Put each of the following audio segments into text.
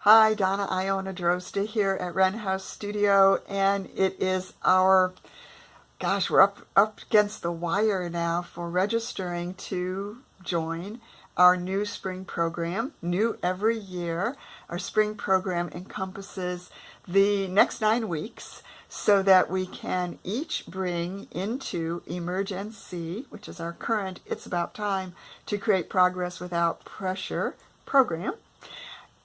Hi, Donna Iona Drozda here at Wren House Studio, and it is we're up against the wire now for registering to join our new spring program, new every year. Our spring program encompasses the next 9 weeks so that we can each bring into Emerge and See, which is our current It's About Time to Create Progress Without Pressure program.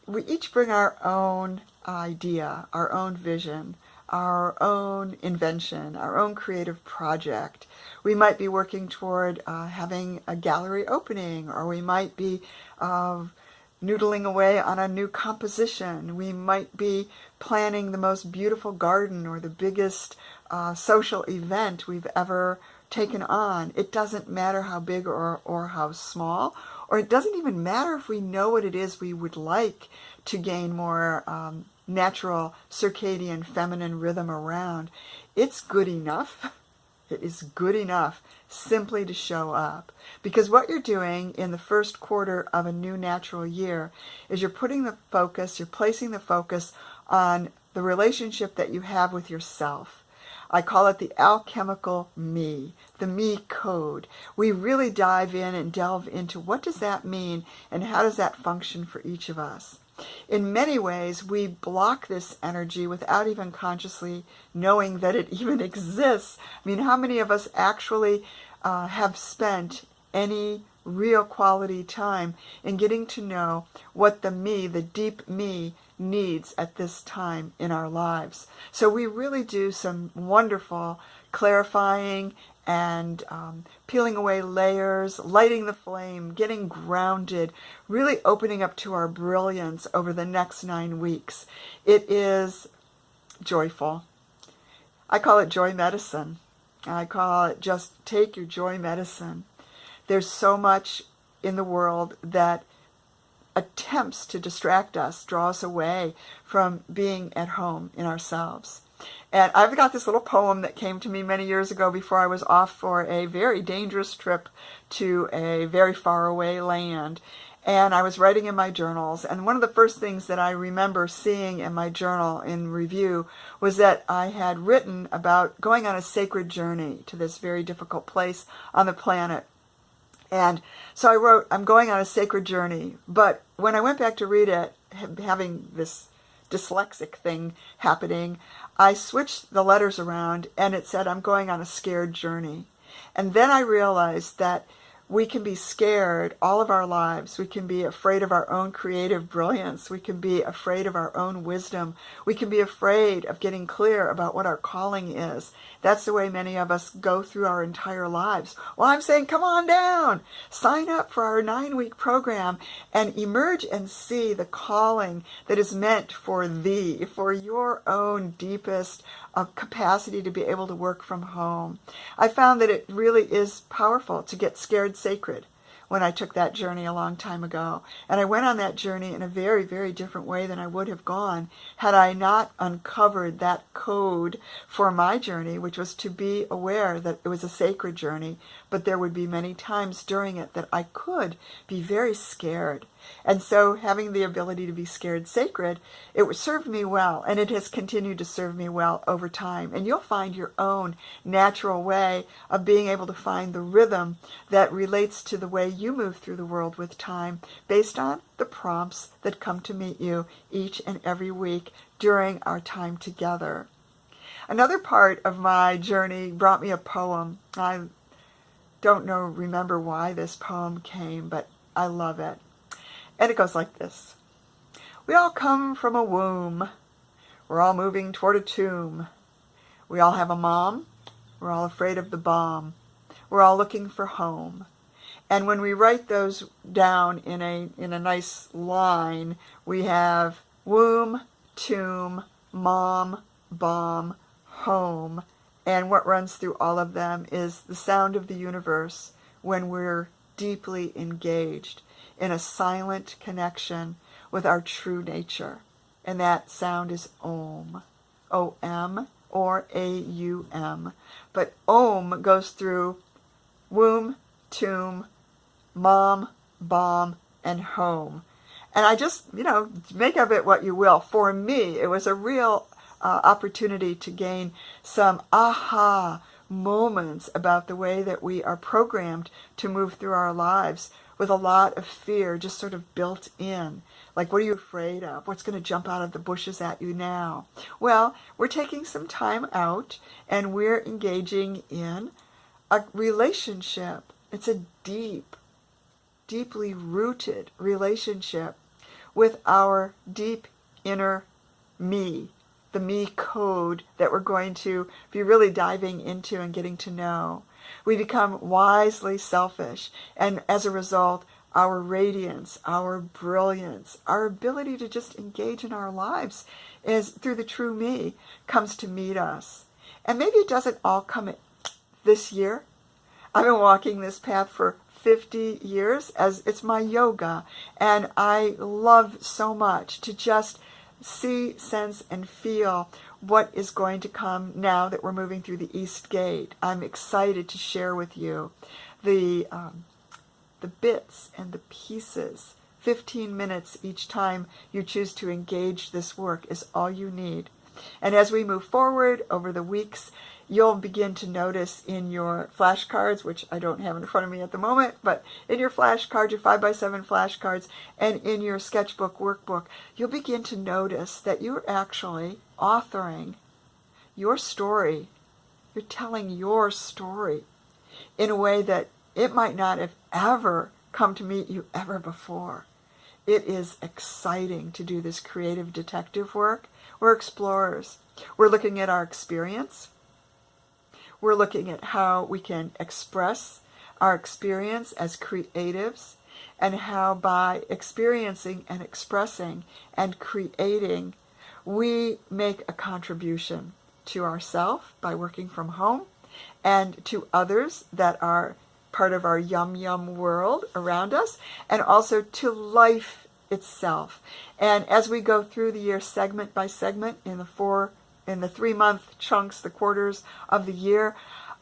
We each bring our own idea, our own vision, our own invention, our own creative project. We might be working toward having a gallery opening, or we might be noodling away on a new composition. We might be planning the most beautiful garden or the biggest social event we've ever taken on. It doesn't matter how big or how small, or it doesn't even matter if we know what it is we would like to gain more natural circadian feminine rhythm around. It's good enough. It is good enough simply to show up. Because what you're doing in the first quarter of a new natural year is you're placing the focus on the relationship that you have with yourself. I call it the alchemical me, the me code. We really dive in and delve into what does that mean and how does that function for each of us. In many ways, we block this energy without even consciously knowing that it even exists. I mean, how many of us actually have spent any real quality time in getting to know what the me, the deep me, needs at this time in our lives? So we really do some wonderful clarifying and peeling away layers, lighting the flame, getting grounded, really opening up to our brilliance over the next 9 weeks. It is joyful. I call it joy medicine. I call it just take your joy medicine. There's so much in the world that attempts to distract us, draw us away from being at home in ourselves. And I've got this little poem that came to me many years ago before I was off for a very dangerous trip to a very far away land. And I was writing in my journals, and one of the first things that I remember seeing in my journal in review was that I had written about going on a sacred journey to this very difficult place on the planet. And so I wrote, I'm going on a sacred journey. But when I went back to read it, having this dyslexic thing happening, I switched the letters around and it said, I'm going on a scared journey. And then I realized that we can be scared all of our lives. We can be afraid of our own creative brilliance. We can be afraid of our own wisdom. We can be afraid of getting clear about what our calling is. That's the way many of us go through our entire lives. Well, I'm saying, come on down. Sign up for our 9-week program and emerge and see the calling that is meant for thee, for your own deepest capacity to be able to work from home. I found that it really is powerful to get scared sacred when I took that journey a long time ago. And I went on that journey in a very, very different way than I would have gone had I not uncovered that code for my journey, which was to be aware that it was a sacred journey, but there would be many times during it that I could be very scared. And so having the ability to be scared sacred, it served me well, and it has continued to serve me well over time. And you'll find your own natural way of being able to find the rhythm that relates to the way you move through the world with time based on the prompts that come to meet you each and every week during our time together. Another part of my journey brought me a poem. I don't remember why this poem came, but I love it. And it goes like this. We all come from a womb. We're all moving toward a tomb. We all have a mom. We're all afraid of the bomb. We're all looking for home. And when we write those down in a nice line, we have womb, tomb, mom, bomb, home. And what runs through all of them is the sound of the universe when we're deeply engaged in a silent connection with our true nature. And that sound is Om. O-M or A-U-M. But Om goes through womb, tomb, mom, bomb, and home. And I just, make of it what you will. For me, it was a real opportunity to gain some aha moments about the way that we are programmed to move through our lives with a lot of fear just sort of built in. Like, what are you afraid of? What's going to jump out of the bushes at you now? Well, we're taking some time out and we're engaging in a relationship. It's a deeply rooted relationship with our deep inner me, the me code that we're going to be really diving into and getting to know. We become wisely selfish, and as a result, our radiance, our brilliance, our ability to just engage in our lives is through the true me comes to meet us. And maybe it doesn't all come this year. I've been walking this path for 50 years as it's my yoga, and I love so much to just see, sense, and feel what is going to come now that we're moving through the East Gate. I'm excited to share with you the bits and the pieces. 15 minutes each time you choose to engage this work is all you need. And as we move forward over the weeks, you'll begin to notice in your flashcards, which I don't have in front of me at the moment, but in your flashcards, your 5x7 flashcards, and in your sketchbook workbook, you'll begin to notice that you're actually authoring your story. You're telling your story in a way that it might not have ever come to meet you ever before. It is exciting to do this creative detective work. We're explorers. We're looking at our experience. We're looking at how we can express our experience as creatives, and how by experiencing and expressing and creating, we make a contribution to ourselves by working from home, and to others that are part of our yum world around us, and also to life itself. And as we go through the year segment by segment in the 3-month chunks, the quarters of the year,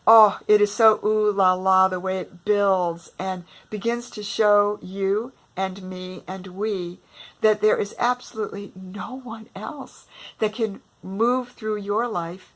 oh, it is so ooh la la the way it builds and begins to show you and me and we that there is absolutely no one else that can move through your life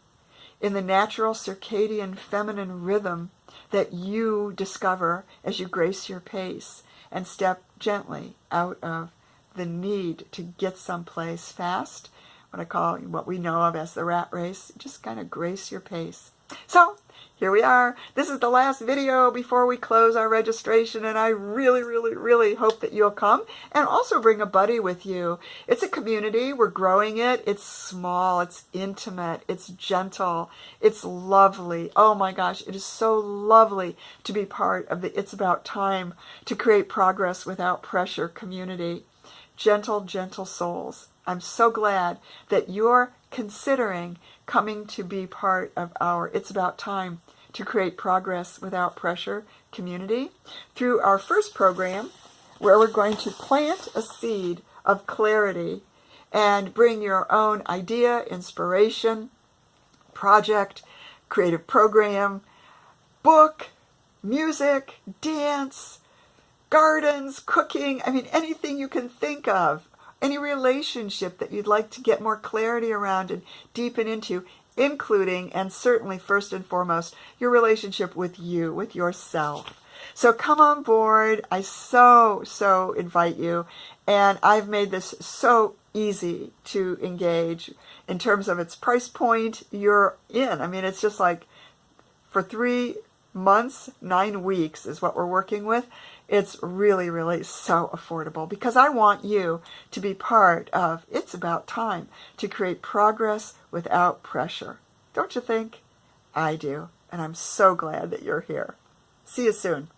in the natural circadian feminine rhythm that you discover as you grace your pace and step gently out of the need to get someplace fast, what we know of as the rat race. Just kind of grace your pace. So here we are. This is the last video before we close our registration, and I really hope that you'll come and also bring a buddy with you. It's a community. We're growing it. It's small. It's intimate. It's gentle. It's lovely. Oh my gosh, it is so lovely to be part of the It's About Time to Create Progress Without Pressure community. Gentle souls. I'm so glad that you're considering coming to be part of our It's About Time to Create Progress Without Pressure community through our first program, where we're going to plant a seed of clarity and bring your own idea, inspiration, project, creative program, book, music, dance, gardens, cooking, anything you can think of, any relationship that you'd like to get more clarity around and deepen into, including, and certainly first and foremost, your relationship with you, with yourself. So come on board. I so invite you. And I've made this so easy to engage in terms of its price point. You're in. It's just like for 3 months, 9 weeks is what we're working with. It's really so affordable because I want you to be part of It's About Time to Create Progress Without Pressure. Don't you think? I do. And I'm so glad that you're here. See you soon.